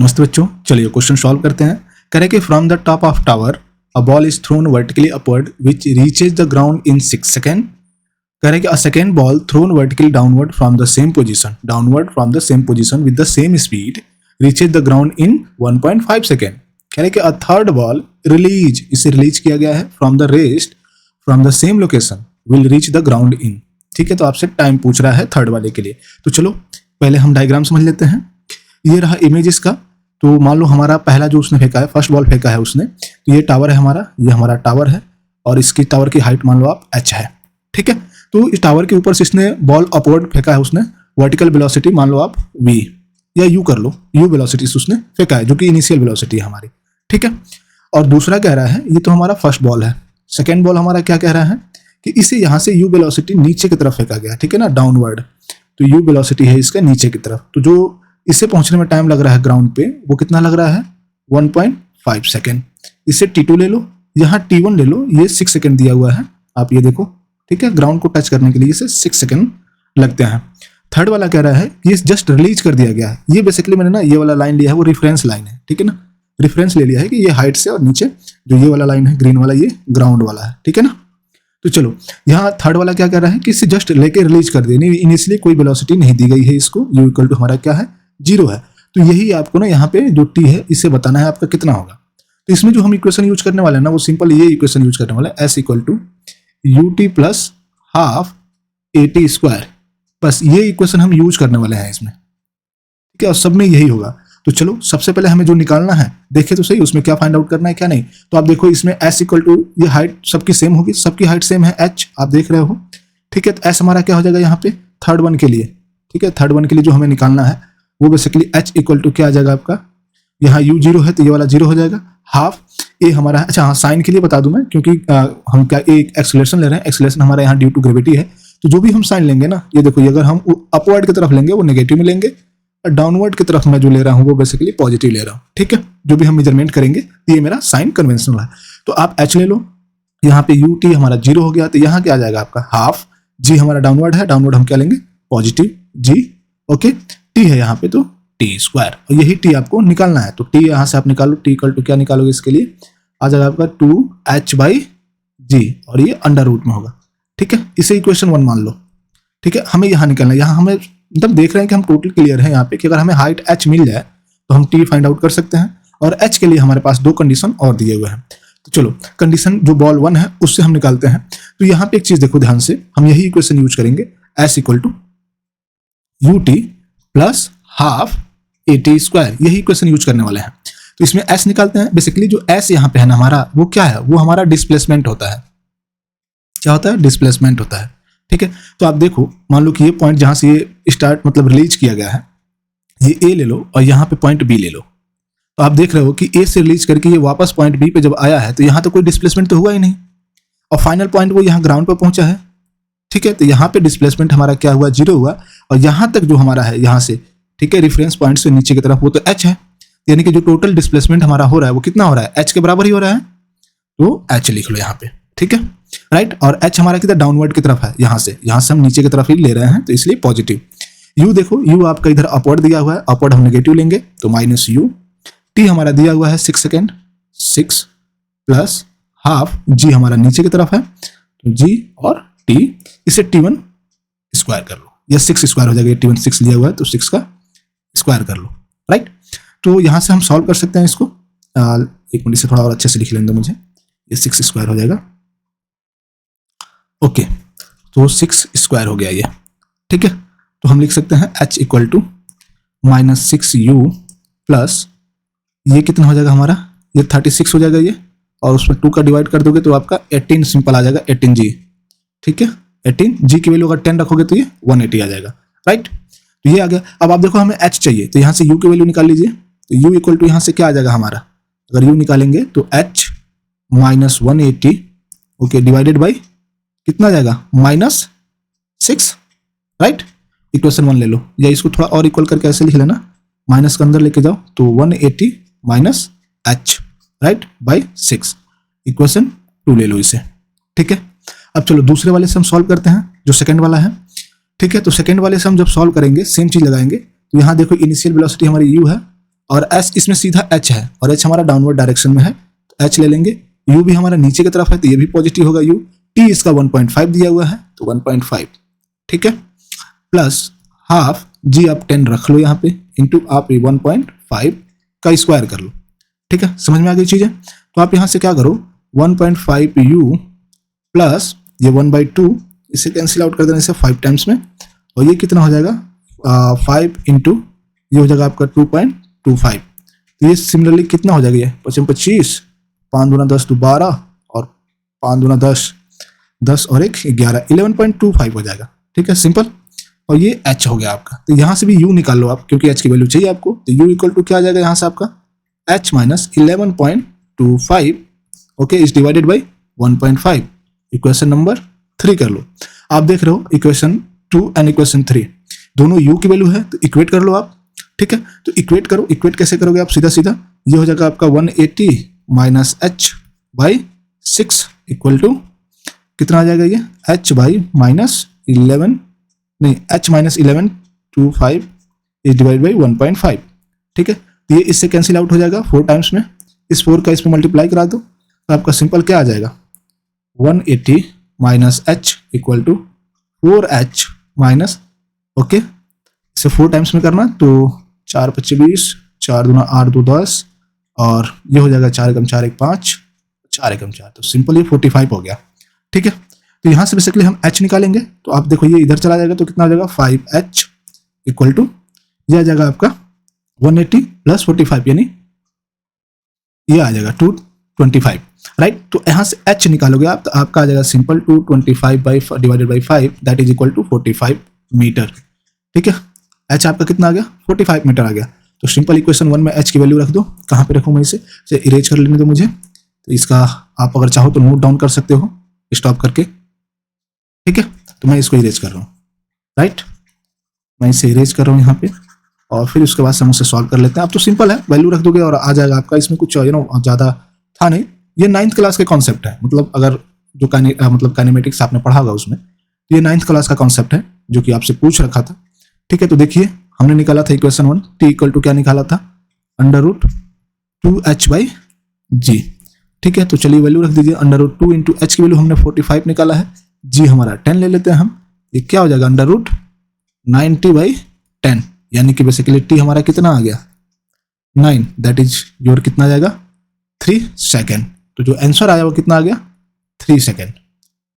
नमस्ते बच्चों, चलिए क्वेश्चन सॉल्व करते हैं। कह रहे कि from the top of tower a ball is thrown vertically upward which reaches the ground in 6 second. कह रहे कि a second ball thrown vertically downward from the same position with the same speed reaches the ground in 1.5 second. कह रहे कि a third ball इसे release किया गया है from the same location will reach the ground in. ठीक है, तो आपसे टाइम पूछ रहा है थर्ड वाले के लिए। तो चलो पहले हम डायग्राम समझ लेते हैं। ये रहा इमेज इसका। तो मान लो हमारा पहला जो उसने फेंका है, फर्स्ट बॉल फेंका है उसने, तो ये टावर है हमारा, ये हमारा टावर है और इसकी टावर की हाइट मान लो आप h है। ठीक है, तो इस टावर के ऊपर से इसने बॉल अपवर्ड फेंका है उसने, वर्टिकल वेलोसिटी मान लो आप v या u कर लो, u वेलोसिटी से उसने फेंका है जो कि इनिशियल वेलोसिटी है हमारी। ठीक है, और दूसरा कह रहा है, ये तो हमारा फर्स्ट बॉल है। सेकेंड बॉल हमारा क्या कह रहा है कि इसे यहाँ से u वेलोसिटी नीचे की तरफ फेंका गया। ठीक है ना, डाउनवर्ड, तो u वेलोसिटी है इसका नीचे की तरफ। तो जो इसे पहुंचने में टाइम लग रहा है ग्राउंड पे, वो कितना लग रहा है 1.5 सेकेंड। इसे t2 ले लो, यहाँ t1 ले लो, ये 6 सेकेंड दिया हुआ है, आप ये देखो। ठीक है, ग्राउंड को टच करने के लिए इसे 6 सेकेंड लगते हैं। थर्ड वाला कह रहा है ये जस्ट रिलीज कर दिया गया है। ये बेसिकली मैंने ना ये वाला लाइन लिया है, वो रेफरेंस लाइन है। ठीक है ना, रेफरेंस ले लिया है कि ये हाइट से, और नीचे जो ये वाला लाइन है ग्रीन वाला, ये ग्राउंड वाला है। ठीक है ना, तो चलो यहाँ थर्ड वाला क्या कह रहा है कि इसे जस्ट लेके रिलीज कर दिया, इनिशियली कोई वेलोसिटी नहीं दी गई है इसको, u इक्वल टू हमारा क्या है 0 है। तो यही आपको ना यहाँ पे जो t है इसे बताना है आपका कितना होगा। तो इसमें जो हम इक्वेशन यूज करने वाले हैं ना, वो सिंपल ये इक्वेशन यूज करने वाले हैं, s equal to ut plus half at square. बस ये इक्वेशन हम यूज करने वाले हैं इसमें। ठीक है, और सब में यही होगा। तो चलो सबसे पहले हमें जो निकालना है, देखे तो सही उसमें क्या फाइंड आउट करना है क्या नहीं। तो आप देखो इसमें s इक्वल टू, ये हाइट सबकी सेम होगी, सबकी हाइट सेम है h, आप देख रहे हो। ठीक है, तो s हमारा क्या हो जाएगा यहाँ पे थर्ड वन के लिए। ठीक है, थर्ड वन के लिए जो हमें निकालना है वो बेसिकली h इक्वल टू क्या आ जाएगा आपका, यहाँ u 0 है तो ये वाला 0 हो जाएगा, हाफ a हमारा। अच्छा हाँ, साइन के लिए बता दूं मैं, क्योंकि हम क्या एक एक्सेलरेशन ले रहे हैं, एक्सेलरेशन हमारे यहाँ ड्यू टू ग्रेविटी है। तो जो भी हम साइन लेंगे ना, ये देखो, अगर हम अपवर्ड की तरफ लेंगे वो नेगेटिव में लेंगे, और डाउनवर्ड की तरफ मैं जो ले रहा हूँ वो बेसिकली पॉजिटिव ले रहा हूँ। ठीक है, जो भी हम मेजरमेंट करेंगे ये मेरा साइन कन्वेंशनल है। तो आप h ले लो, यहाँ पे u t हमारा 0 हो गया, तो यहाँ क्या आ जाएगा आपका हाफ, g हमारा डाउनवर्ड है, डाउनवर्ड हम क्या लेंगे पॉजिटिव g। ओके, t है यहाँ पे तो t स्क्वायर, और यही t आपको निकालना है। तो t यहाँ से आप निकालो, t इक्वल टू क्या निकालोगे इसके लिए, आ जाएगा आपका 2h/g, और ये अंडर रूट में होगा। ठीक है, इसे इक्वेशन 1 मान लो। ठीक है, हमें यहाँ निकालना है, यहाँ हमें मतलब देख रहे हैं कि हम टोटल क्लियर है यहाँ पे कि अगर हमें हाइट h मिल जाए तो हम t फाइंड आउट कर सकते हैं, और h के लिए हमारे पास 2 कंडीशन और दिए हुए हैं। तो चलो कंडीशन जो बॉल 1 है उससे हम निकालते हैं। तो यहाँ पे एक चीज देखो ध्यान से, हम यही इक्वेशन यूज करेंगे, s equal to ut plus half at square, यही इक्वेशन यूज करने वाले हैं। तो इसमें s निकालते हैं। बेसिकली जो s यहाँ पे है ना हमारा, वो क्या है, वो हमारा डिस्प्लेसमेंट होता है। क्या होता है, डिस्प्लेसमेंट होता है। ठीक है, तो आप देखो, मान लो कि ये पॉइंट जहां से ये स्टार्ट मतलब रिलीज किया गया है, ये a ले लो, और यहाँ पे पॉइंट b ले लो। तो आप देख रहे हो कि a से रिलीज करके ये वापस पॉइंट b पे जब आया है, तो यहाँ तो कोई डिस्प्लेसमेंट तो हुआ ही नहीं, और फाइनल पॉइंट वो यहाँ ग्राउंड पर पहुंचा है। ठीक है, तो यहाँ पे डिस्प्लेसमेंट हमारा क्या हुआ, 0 हुआ, और यहाँ तक जो हमारा है यहाँ से, ठीक है, रेफरेंस पॉइंट से नीचे की तरफ, वो तो h है। यानी कि जो टोटल डिस्प्लेसमेंट हमारा हो रहा है वो कितना हो रहा है, h के बराबर ही हो रहा है। तो h लिख लो यहाँ पे। ठीक है, राइट, और h हमारा किधर डाउनवर्ड की तरफ है, यहाँ से हम नीचे की तरफ ही ले रहे हैं, तो इसलिए पॉजिटिव। u देखो, u आपका इधर अपवर्ड दिया हुआ है, अपवर्ड हम नेगेटिव लेंगे तो माइनस u। t हमारा दिया हुआ है 6 सेकेंड, 6 प्लस हाफ, g हमारा नीचे की तरफ है, तो g और t, इसे t1 स्क्वायर कर लो, या 6 स्क्वायर हो जाएगा, t1 6 लिया हुआ है तो 6 का स्क्वायर कर लो। राइट, तो यहाँ से हम सॉल्व कर सकते हैं इसको। एक मिनट से थोड़ा और अच्छे से लिख लेंगे मुझे, ये 6 स्क्वायर हो जाएगा। ओके, तो 6 स्क्वायर हो गया ये। ठीक है, तो हम लिख सकते हैं h equal to minus 6u plus, ये कितना हो जाएगा हमारा, ये 36 हो जाएगा ये, और उसमें 2 का डिवाइड कर दोगे तो आपका 18 सिंपल आ जाएगा, 18g। ठीक है, 18g की वैल्यू अगर 10 रखोगे तो ये 180 आ जाएगा। राइट, तो ये आ गया। अब आप देखो हमें h चाहिए, तो यहाँ से u की वैल्यू निकाल लीजिए। तो u इक्वल टू यहाँ से क्या आ जाएगा हमारा, अगर u निकालेंगे तो h minus 180, okay, divided by कितना आ जाएगा -6। राइट, इक्वेशन 1 ले लो, या इसको थोड़ा और इक्वल करके ऐसे लिख लेना, माइनस के अंदर लेके जाओ, तो 180 minus h, right, by 6। Equation 2 ले लो इसे। ठीक है, अब चलो दूसरे वाले से हम सॉल्व करते हैं, जो सेकंड वाला है। ठीक है, तो सेकंड वाले से हम जब सॉल्व करेंगे सेम चीज लगाएंगे। तो यहाँ देखो इनिशियल वेलोसिटी हमारी u है, और एस इसमें सीधा एच है और एच हमारा डाउनवर्ड डायरेक्शन में है, तो एच ले लेंगे। यू भी हमारा नीचे की तरफ है तो ये भी पॉजिटिव होगा यू। टी इसका 1.5 दिया हुआ है तो 1.5, ठीक है, प्लस हाफ जी आप 10 रख लो यहाँ पे, इंटू आप 1.5 का स्क्वायर कर लो, ठीक है। समझ में आ गई चीजें? तो आप यहाँ से क्या करो, 1.5 यू प्लस ये 1/2, इसे कैंसिल आउट कर देने से 5 टाइम्स में, और ये कितना हो जाएगा 5 इंटू ये हो जाएगा आपका 2.25। तो ये सिमिलरली कितना हो जाएगा, ये 25, 5 दूना 10 तो 12 और 5 दूना 10, 10 और 1 11, 11.25 हो जाएगा, ठीक है, सिंपल। और ये h हो गया आपका, तो यहाँ से भी u निकाल लो आप, क्योंकि h की वैल्यू चाहिए आपको, तो u इक्वल टू क्या आ जाएगा यहाँ से आपका h minus 11.25, okay, is divided by 1.5। Equation number 3 कर लो। आप देख रहे हो इक्वेशन 2 एंड इक्वेशन 3 दोनों u की वैल्यू है, तो इक्वेट कर लो आप, ठीक है। तो इक्वेट करो, इक्वेट कैसे करोगे आप, सीधा सीधा ये हो जाएगा आपका 180 minus h by 6 equal to कितना आ जाएगा, ये h बाई माइनस 11 नहीं h minus 11.25 is divide by 1.5, ठीक है। तो ये इससे कैंसिल आउट हो जाएगा 4 टाइम्स में, इस 4 का इसमें मल्टीप्लाई करा दो तो आपका सिंपल क्या आ जाएगा, 180 minus h equal to 4h minus, okay, इसे 4 टाइम्स में करना तो 4 5 20, 4 दूना 8 2 10, और ये हो जाएगा 4 एकम 4 1 5, 4 एकम 4, तो सिंपल ये 45 हो गया, ठीक है। तो यहाँ से बेसिकली हम h निकालेंगे, तो आप देखो ये इधर चला जाएगा तो कितना आ जाएगा 5h इक्वल टू ये आ जाएगा आपका 180 प्लस 45 यानी ये आ जाएगा 225, राइट। तो यहाँ से h निकालोगे आप तो आपका आ जाएगा simple 225 divided by 5 that is equal to 45 metre, ठीक है। h आपका कितना आ गया 45 मीटर आ गया। तो सिंपल इक्वेशन 1 में h की वैल्यू रख दो, कहाँ पे रखूँ मैं इसे इरेज कर लेने दो मुझे, तो इसका आप अगर चाहो तो नोट डाउन कर सकते हो स्टॉप करके, ठीक है। तो मैं इसको इरेज कर रहा हूँ, राइट, मैं इसे इरेज कर रहा हूँ यहाँ पे, और फिर उसके बाद हम उसे सॉल्व कर लेते हैं। अब तो सिंपल है, वैल्यू रख दोगे और आ जाएगा आपका, इसमें कुछ ज़्यादा था नहीं, ये 9th क्लास के कॉन्सेप्ट है, मतलब अगर जो मतलब काइनेमेटिक्स आपने पढ़ा होगा उसमें, तो ये 9th क्लास का कॉन्सेप्ट है जो कि आपसे पूछ रखा था, ठीक है। तो देखिए हमने निकाला था इक्वेशन 1 t इक्वल टू क्या निकाला था, √2h/g, ठीक है। तो चलिए वैल्यू रख दीजिए, √2 इंटू h की वैल्यू हमने 45 निकाला है, g हमारा 10 ले लेते हैं हम, ये क्या हो जाएगा √90/10, यानी कि बेसिकली t हमारा कितना आ गया 9, दैट इज योर कितना आ जाएगा 3 सेकेंड। तो जो आंसर आया वो कितना आ गया 3 सेकेंड।